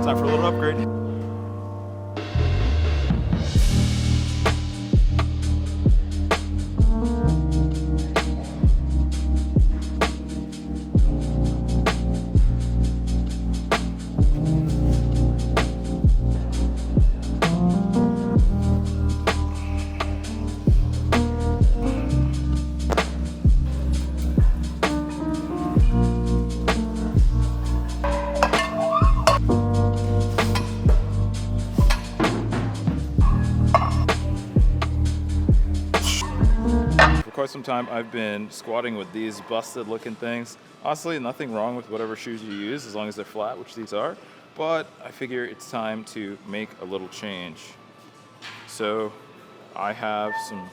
Time for a little upgrade. Quite some time I've been squatting with these busted looking things. Honestly, nothing wrong with whatever shoes you use as long as they're flat, which these are, but I figure it's time to make a little change. So I have some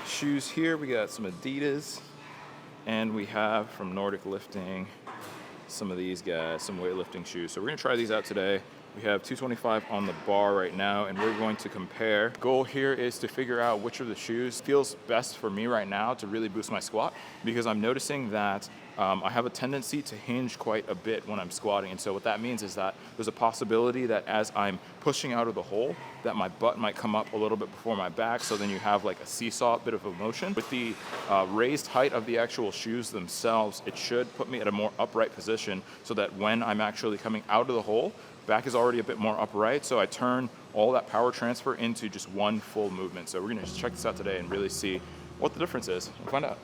shoes here. We got some Adidas, and we have from Nordic Lifting some of these guys, some weightlifting shoes. So we're gonna try these out today. We have 225 on the bar right now, and we're going to compare. Goal here is to figure out which of the shoes feels best for me right now to really boost my squat, because I'm noticing that I have a tendency to hinge quite a bit when I'm squatting. And so what that means is that there's a possibility that as I'm pushing out of the hole, that my butt might come up a little bit before my back. So then you have like a seesaw bit of a motion. With the raised height of the actual shoes themselves, it should put me at a more upright position so that when I'm actually coming out of the hole, back is already a bit more upright, so I turn all that power transfer into just one full movement. So we're gonna just check this out today and really see what the difference is. We'll find out.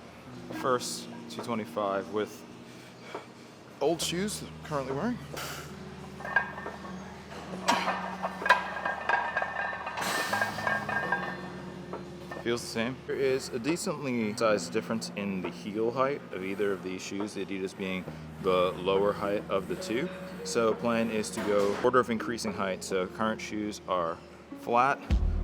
First, 225 with old shoes that I'm currently wearing. Feels the same. There is a decently sized difference in the heel height of either of these shoes, the Adidas being the lower height of the two. So plan is to go order of increasing height. So current shoes are flat.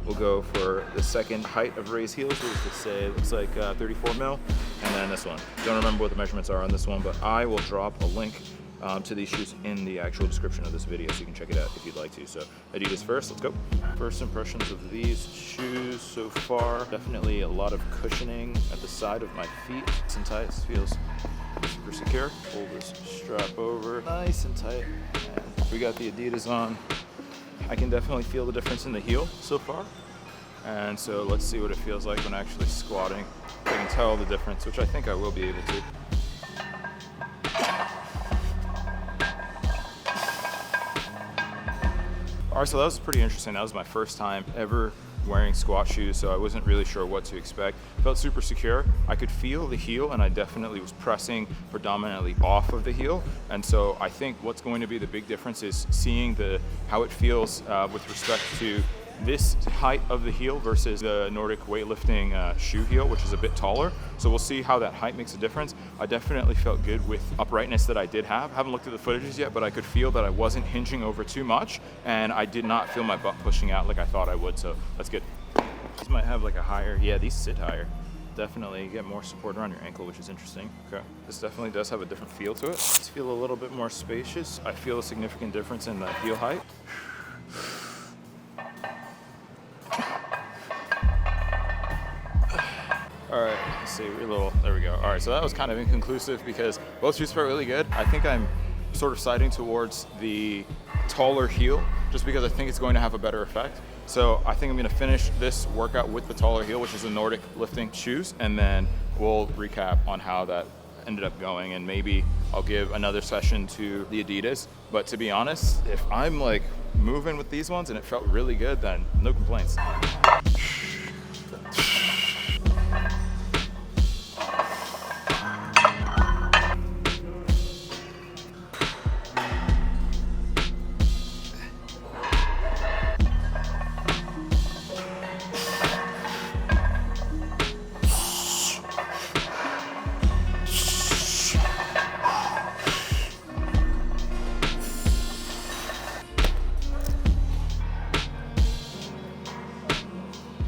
We'll go for the second height of raised heels, which is to say it looks like 34 mil. And then this one. Don't remember what the measurements are on this one, but I will drop a link to these shoes in the actual description of this video, so you can check it out if you'd like to. So Adidas first, let's go. First impressions of these shoes so far. Definitely a lot of cushioning at the side of my feet. Nice and tight, feels super secure. Pull this strap over, nice and tight. And we got the Adidas on. I can definitely feel the difference in the heel so far. And so let's see what it feels like when actually squatting. I can tell the difference, which I think I will be able to. All right, so that was pretty interesting. That was my first time ever wearing squat shoes, so I wasn't really sure what to expect. Felt super secure. I could feel the heel, and I definitely was pressing predominantly off of the heel. And so I think what's going to be the big difference is seeing how it feels with respect to this height of the heel versus the Nordic weightlifting shoe heel, which is a bit taller. So we'll see how that height makes a difference. I definitely felt good with uprightness that I did have. Haven't looked at the footages yet, but I could feel that I wasn't hinging over too much, and I did not feel my butt pushing out like I thought I would, so that's good. These might have like a higher, yeah, these sit higher. Definitely get more support around your ankle, which is interesting. Okay, this definitely does have a different feel to it. Let's feel a little bit more spacious. I feel a significant difference in the heel height. All right, let's see, there we go. All right, so that was kind of inconclusive because both shoes felt really good. I think I'm sort of siding towards the taller heel just because I think it's going to have a better effect. So I think I'm gonna finish this workout with the taller heel, which is the Nordic lifting shoes, and then we'll recap on how that ended up going, and maybe I'll give another session to the Adidas. But to be honest, if I'm like moving with these ones and it felt really good, then no complaints.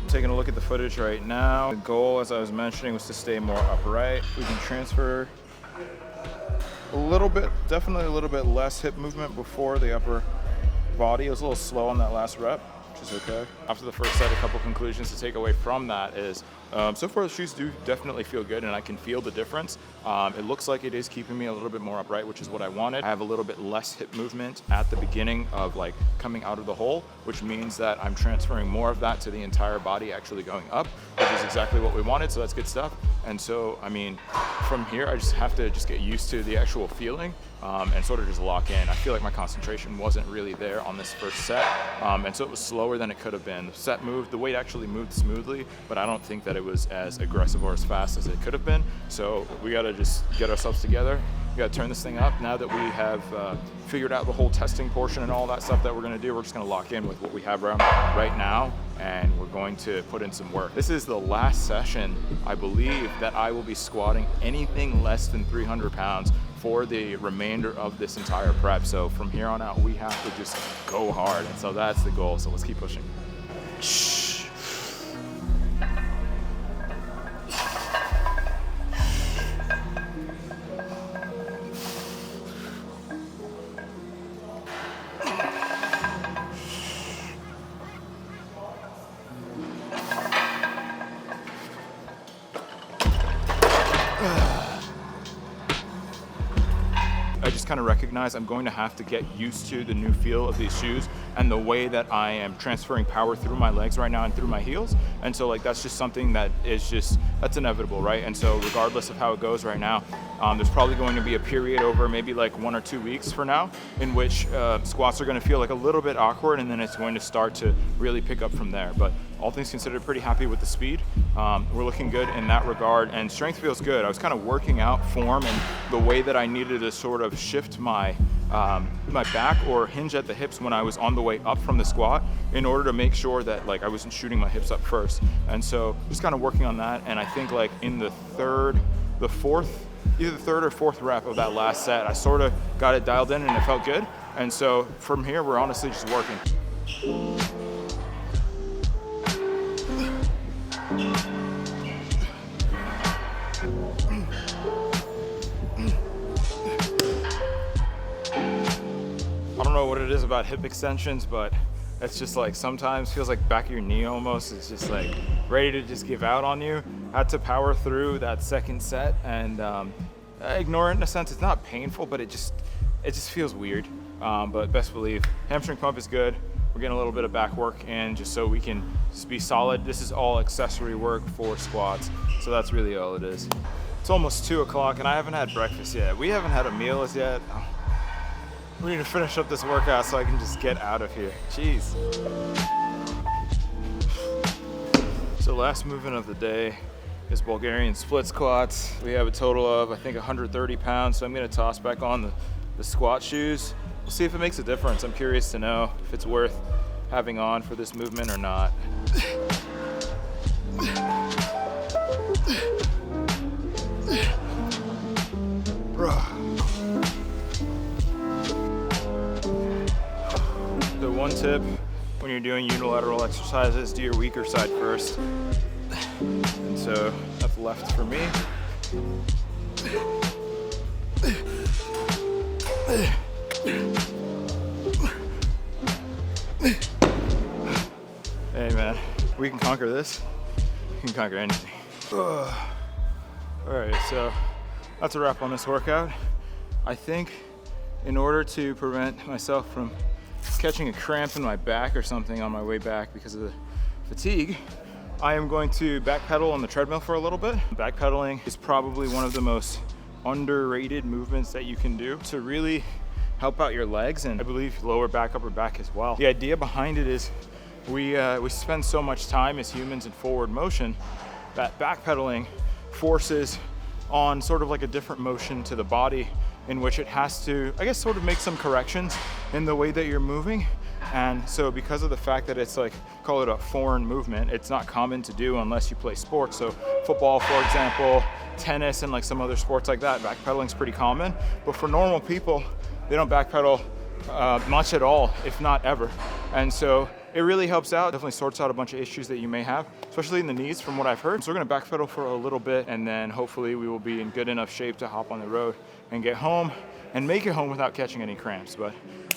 Taking a look at the footage right now. The goal, as I was mentioning, was to stay more upright. We can transfer a little bit, definitely a little bit less hip movement before the upper body. It was a little slow on that last rep, which is okay. After the first set, a couple conclusions to take away from that is So far the shoes do definitely feel good, and I can feel the difference. It looks like it is keeping me a little bit more upright, which is what I wanted. I have a little bit less hip movement at the beginning of like coming out of the hole, which means that I'm transferring more of that to the entire body actually going up, which is exactly what we wanted, so that's good stuff. And so, I mean, from here, I just have to just get used to the actual feeling and sort of just lock in. I feel like my concentration wasn't really there on this first set, and so it was slower than it could have been. The set moved, the weight actually moved smoothly, but I don't think that it was as aggressive or as fast as it could have been. So we gotta just get ourselves together. We gotta turn this thing up. Now that we have figured out the whole testing portion and all that stuff that we're gonna do, we're just gonna lock in with what we have right now, and we're going to put in some work. This is the last session, I believe, that I will be squatting anything less than 300 pounds for the remainder of this entire prep. So from here on out, we have to just go hard. And so that's the goal. So let's keep pushing. I just kind of recognize I'm going to have to get used to the new feel of these shoes and the way that I am transferring power through my legs right now and through my heels. And so like that's just something that is just, that's inevitable, right? And so regardless of how it goes right now, there's probably going to be a period over maybe like 1 or 2 weeks for now in which squats are going to feel like a little bit awkward, and then it's going to start to really pick up from there. But all things considered, pretty happy with the speed. We're looking good in that regard, and strength feels good. I was kind of working out form and the way that I needed to sort of shift my my back or hinge at the hips when I was on the way up from the squat, in order to make sure that like I wasn't shooting my hips up first. And so just kind of working on that, and I think like in the fourth or fourth rep of that last set, I sort of got it dialed in and it felt good. And so from here, we're honestly just working. I don't know what it is about hip extensions, but it's just like sometimes feels like back of your knee almost is just like ready to just give out on you. Had to power through that second set and ignore it in a sense. It's not painful, but it just feels weird. But best believe hamstring pump is good. We're getting a little bit of back work in just so we can just be solid. This is all accessory work for squats, so that's really all it is. It's almost 2 o'clock and I haven't had breakfast yet. We haven't had a meal as yet. We need to finish up this workout so I can just get out of here. Jeez. So last movement of the day is Bulgarian split squats. We have a total of, I think, 130 pounds. So I'm gonna toss back on the squat shoes. We'll see if it makes a difference. I'm curious to know if it's worth having on for this movement or not. The one tip when you're doing unilateral exercises, do your weaker side first. And so that's left for me. Hey man, we can conquer this. We can conquer anything. All right, so that's a wrap on this workout. I think in order to prevent myself from catching a cramp in my back or something on my way back because of the fatigue, I am going to backpedal on the treadmill for a little bit. Backpedaling is probably one of the most underrated movements that you can do to really help out your legs, and I believe lower back, upper back as well. The idea behind it is we spend so much time as humans in forward motion that backpedaling forces on sort of like a different motion to the body, in which it has to, I guess, sort of make some corrections in the way that you're moving. And so because of the fact that it's like, call it a foreign movement, it's not common to do unless you play sports. So football, for example, tennis, and like some other sports like that, backpedaling is pretty common. But for normal people, they don't backpedal much at all, if not ever. And so it really helps out, definitely sorts out a bunch of issues that you may have, especially in the knees from what I've heard. So we're gonna backpedal for a little bit, and then hopefully we will be in good enough shape to hop on the road and get home and make it home without catching any cramps. But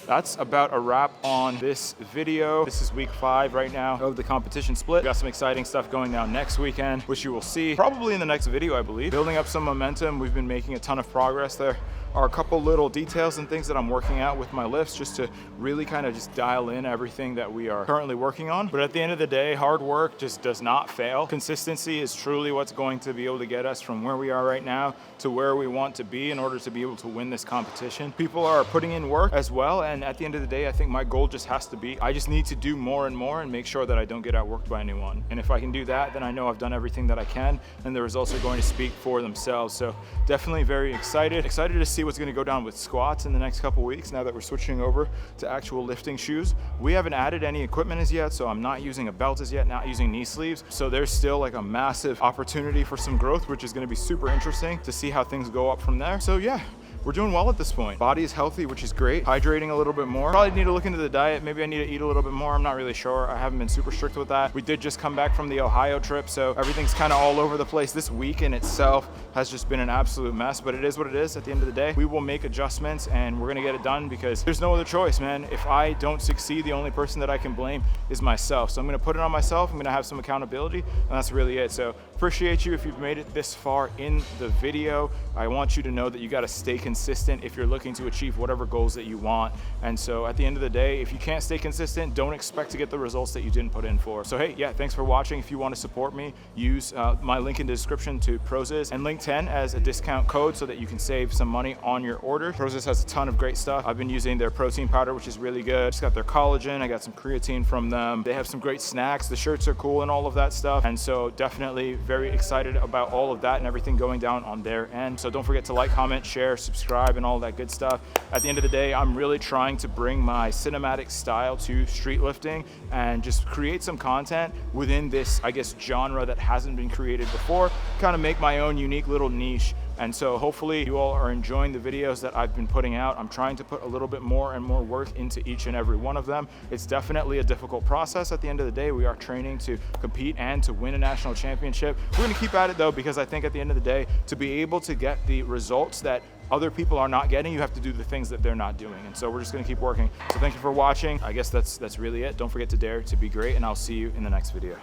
that's about a wrap on this video. This is week 5 right now of the competition split. We got some exciting stuff going down next weekend, which you will see probably in the next video, I believe. Building up some momentum. We've been making a ton of progress. There are a couple little details and things that I'm working out with my lifts just to really kind of just dial in everything that we are currently working on. But at the end of the day, hard work just does not fail. Consistency is truly what's going to be able to get us from where we are right now to where we want to be in order to be able to win this competition. People are putting in work as well, and at the end of the day, I think my goal just has to be, I just need to do more and more and make sure that I don't get outworked by anyone. And if I can do that, then I know I've done everything that I can, and the results are going to speak for themselves. So definitely very excited to see what's going to go down with squats in the next couple weeks now that we're switching over to actual lifting shoes. We haven't added any equipment as yet, so I'm not using a belt as yet, not using knee sleeves. So there's still like a massive opportunity for some growth, which is going to be super interesting to see how things go up from there. So yeah, we're doing well at this point. Body is healthy, which is great. Hydrating a little bit more. Probably need to look into the diet. Maybe I need to eat a little bit more. I'm not really sure. I haven't been super strict with that. We did just come back from the Ohio trip, so everything's kind of all over the place. This week in itself has just been an absolute mess, but it is what it is. At the end of the day, we will make adjustments and we're gonna get it done because there's no other choice, man. If I don't succeed, the only person that I can blame is myself. So I'm gonna put it on myself. I'm gonna have some accountability, and that's really it. So appreciate you if you've made it this far in the video. I want you to know that you gotta stay consistent if you're looking to achieve whatever goals that you want. And so at the end of the day, if you can't stay consistent, don't expect to get the results that you didn't put in for. So hey, yeah, thanks for watching. If you want to support me, use my link in the description to Prozis and link 10 as a discount code so that you can save some money on your order. Prozis has a ton of great stuff. I've been using their protein powder, which is really good. Just got their collagen. I got some creatine from them. They have some great snacks. The shirts are cool and all of that stuff. And so definitely very excited about all of that and everything going down on their end. So don't forget to like, comment, share, subscribe, and all that good stuff. At the end of the day, I'm really trying to bring my cinematic style to street lifting and just create some content within this, I guess, genre that hasn't been created before, kind of make my own unique little niche. And so hopefully you all are enjoying the videos that I've been putting out. I'm trying to put a little bit more and more work into each and every one of them. It's definitely a difficult process. At the end of the day, we are training to compete and to win a national championship. We're gonna keep at it though, because I think at the end of the day, to be able to get the results that other people are not getting, you have to do the things that they're not doing. And so we're just gonna keep working. So thank you for watching. I guess that's really it. Don't forget to dare to be great, and I'll see you in the next video.